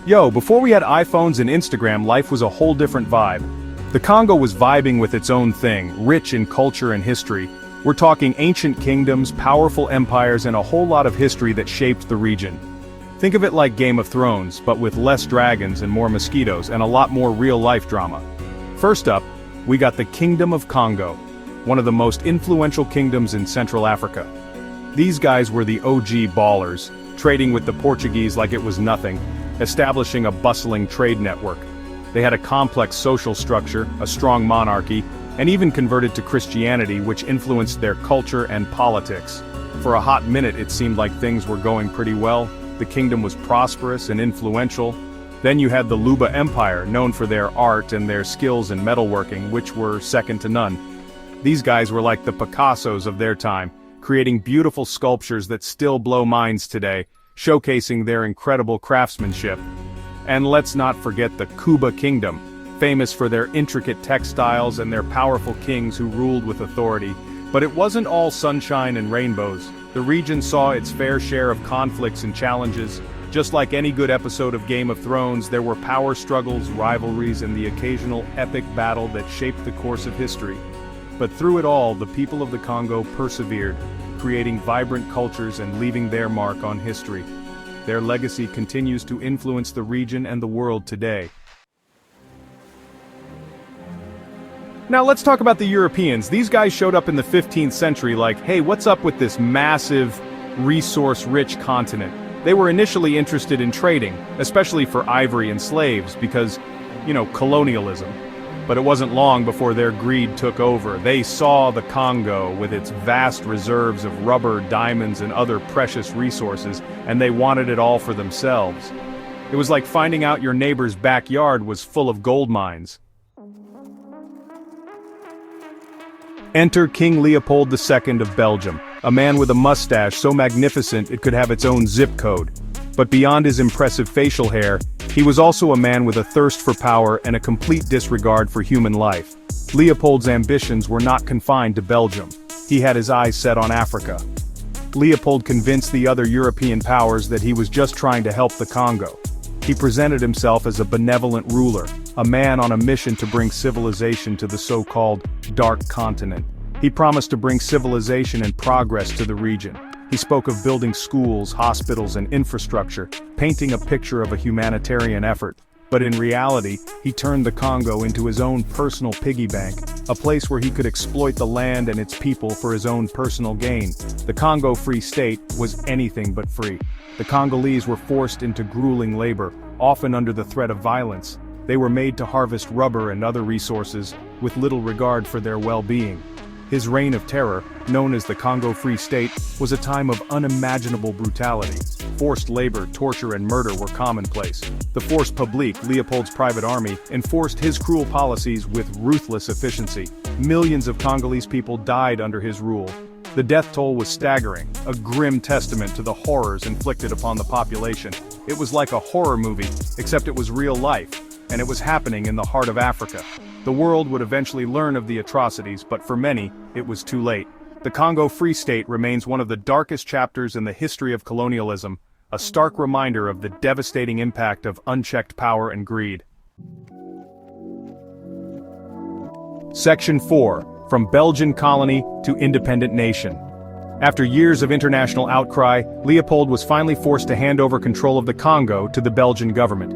Yo, before we had iPhones and Instagram, life was a whole different vibe. The Congo was vibing with its own thing, rich in culture and history. We're talking ancient kingdoms, powerful empires, and a whole lot of history that shaped the region. Think of it like Game of Thrones, but with less dragons and more mosquitoes and a lot more real-life drama. First up, we got the Kingdom of Congo, one of the most influential kingdoms in Central Africa. These guys were the OG ballers, trading with the Portuguese like it was nothing, establishing a bustling trade network. They had a complex social structure, a strong monarchy, and even converted to Christianity, which influenced their culture and politics. For a hot minute it seemed like things were going pretty well. The kingdom was prosperous and influential. Then you had the Luba Empire, known for their art and their skills in metalworking, which were second to none. These guys were like the Picassos of their time, creating beautiful sculptures that still blow minds today, showcasing their incredible craftsmanship. And let's not forget the Kuba Kingdom, famous for their intricate textiles and their powerful kings who ruled with authority. But it wasn't all sunshine and rainbows. The region saw its fair share of conflicts and challenges. Just like any good episode of Game of Thrones, there were power struggles, rivalries, and the occasional epic battle that shaped the course of history. But through it all, the people of the Congo persevered, creating vibrant cultures and leaving their mark on history. Their legacy continues to influence the region and the world today. Now let's talk about the Europeans. These guys showed up in the 15th century like, hey, what's up with this massive, resource-rich continent? They were initially interested in trading, especially for ivory and slaves, because, colonialism. But it wasn't long before their greed took over. They saw the Congo with its vast reserves of rubber, diamonds, and other precious resources, and they wanted it all for themselves. It was like finding out your neighbor's backyard was full of gold mines. Enter King Leopold II of Belgium, a man with a mustache so magnificent it could have its own zip code. But beyond his impressive facial hair, he was also a man with a thirst for power and a complete disregard for human life. Leopold's ambitions were not confined to Belgium. He had his eyes set on Africa. Leopold convinced the other European powers that he was just trying to help the Congo. He presented himself as a benevolent ruler, a man on a mission to bring civilization to the so-called Dark Continent. He promised to bring civilization and progress to the region. He spoke of building schools, hospitals, and infrastructure, painting a picture of a humanitarian effort. But in reality, he turned the Congo into his own personal piggy bank, a place where he could exploit the land and its people for his own personal gain. The Congo Free State was anything but free. The Congolese were forced into grueling labor, often under the threat of violence. They were made to harvest rubber and other resources, with little regard for their well-being. His reign of terror, known as the Congo Free State, was a time of unimaginable brutality. Forced labor, torture, and murder were commonplace. The Force Publique, Leopold's private army, enforced his cruel policies with ruthless efficiency. Millions of Congolese people died under his rule. The death toll was staggering, a grim testament to the horrors inflicted upon the population. It was like a horror movie, except it was real life, and it was happening in the heart of Africa. The world would eventually learn of the atrocities, but for many, it was too late. The Congo Free State remains one of the darkest chapters in the history of colonialism, a stark reminder of the devastating impact of unchecked power and greed. Section 4. From Belgian colony to independent nation. After years of international outcry, Leopold was finally forced to hand over control of the Congo to the Belgian government.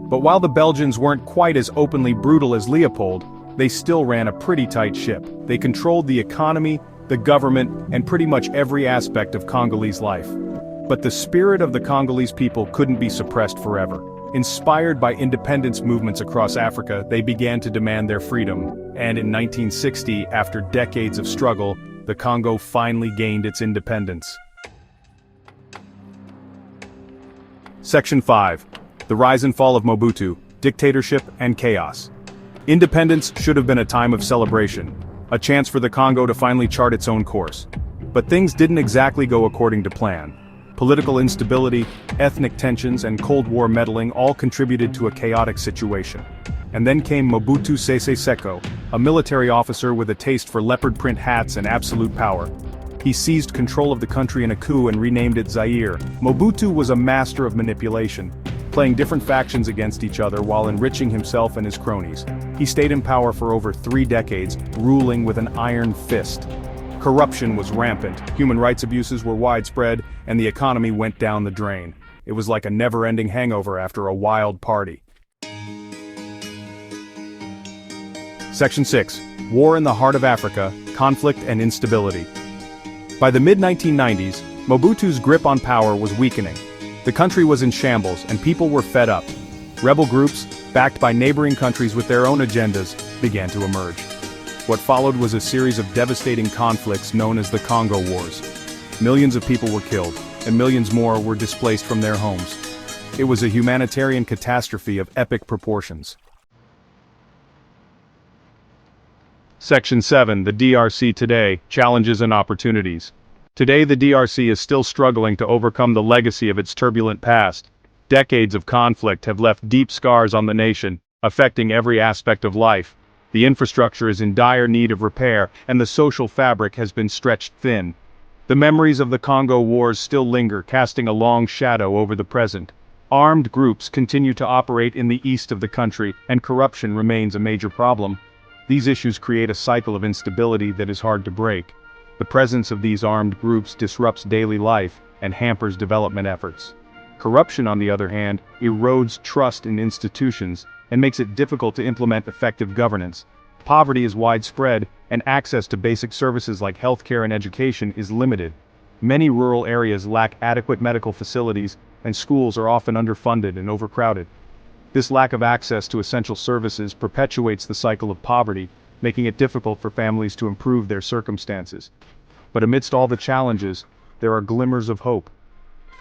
But while the Belgians weren't quite as openly brutal as Leopold, they still ran a pretty tight ship. They controlled the economy, the government, and pretty much every aspect of Congolese life. But the spirit of the Congolese people couldn't be suppressed forever. Inspired by independence movements across Africa, they began to demand their freedom. And in 1960, after decades of struggle, the Congo finally gained its independence. Section 5. The Rise and Fall of Mobutu, Dictatorship and Chaos. Independence should have been a time of celebration, a chance for the Congo to finally chart its own course. But things didn't exactly go according to plan. Political instability, ethnic tensions, and Cold War meddling all contributed to a chaotic situation. And then came Mobutu Sese Seko, a military officer with a taste for leopard print hats and absolute power. He seized control of the country in a coup and renamed it Zaire. Mobutu was a master of manipulation. playing different factions against each other while enriching himself and his cronies. He stayed in power for over 3 decades, ruling with an iron fist. Corruption was rampant, human rights abuses were widespread, and the economy went down the drain. It was like a never-ending hangover after a wild party. Section 6. War in the Heart of Africa, Conflict and Instability. By the mid-1990s, Mobutu's grip on power was weakening. The country was in shambles, and people were fed up. Rebel groups, backed by neighboring countries with their own agendas, began to emerge. What followed was a series of devastating conflicts known as the Congo Wars. Millions of people were killed, and millions more were displaced from their homes. It was a humanitarian catastrophe of epic proportions. Section 7. The DRC today, Challenges and Opportunities. Today the DRC is still struggling to overcome the legacy of its turbulent past. Decades of conflict have left deep scars on the nation, affecting every aspect of life. The infrastructure is in dire need of repair, and the social fabric has been stretched thin. The memories of the Congo Wars still linger, casting a long shadow over the present. Armed groups continue to operate in the east of the country, and corruption remains a major problem. These issues create a cycle of instability that is hard to break. The presence of these armed groups disrupts daily life and hampers development efforts. Corruption, on the other hand, erodes trust in institutions and makes it difficult to implement effective governance. Poverty is widespread, and access to basic services like healthcare and education is limited. Many rural areas lack adequate medical facilities, and schools are often underfunded and overcrowded. This lack of access to essential services perpetuates the cycle of poverty, making it difficult for families to improve their circumstances. But amidst all the challenges, there are glimmers of hope.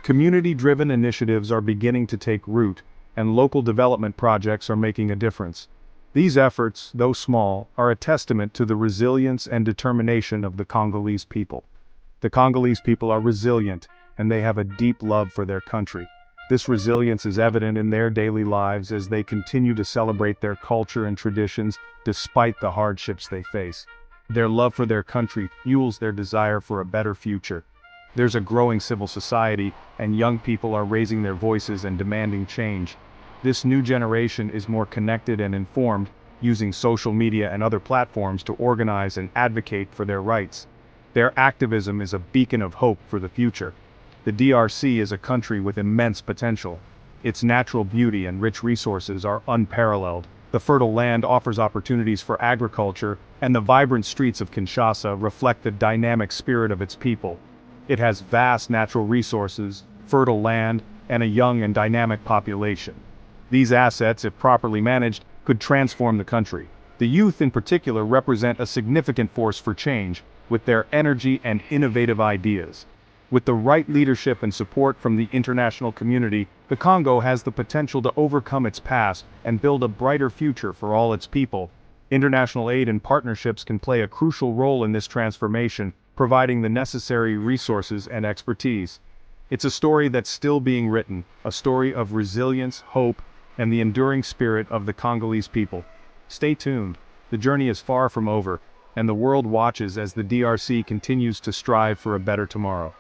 Community-driven initiatives are beginning to take root, and local development projects are making a difference. These efforts, though small, are a testament to the resilience and determination of the Congolese people. The Congolese people are resilient, and they have a deep love for their country. This resilience is evident in their daily lives as they continue to celebrate their culture and traditions despite the hardships they face. Their love for their country fuels their desire for a better future. There's a growing civil society, and young people are raising their voices and demanding change. This new generation is more connected and informed, using social media and other platforms to organize and advocate for their rights. Their activism is a beacon of hope for the future. The DRC is a country with immense potential. Its natural beauty and rich resources are unparalleled. The fertile land offers opportunities for agriculture, and the vibrant streets of Kinshasa reflect the dynamic spirit of its people. It has vast natural resources, fertile land, and a young and dynamic population. These assets, if properly managed, could transform the country. The youth in particular represent a significant force for change, with their energy and innovative ideas. With the right leadership and support from the international community, the Congo has the potential to overcome its past and build a brighter future for all its people. International aid and partnerships can play a crucial role in this transformation, providing the necessary resources and expertise. It's a story that's still being written, a story of resilience, hope, and the enduring spirit of the Congolese people. Stay tuned. The journey is far from over, and the world watches as the DRC continues to strive for a better tomorrow.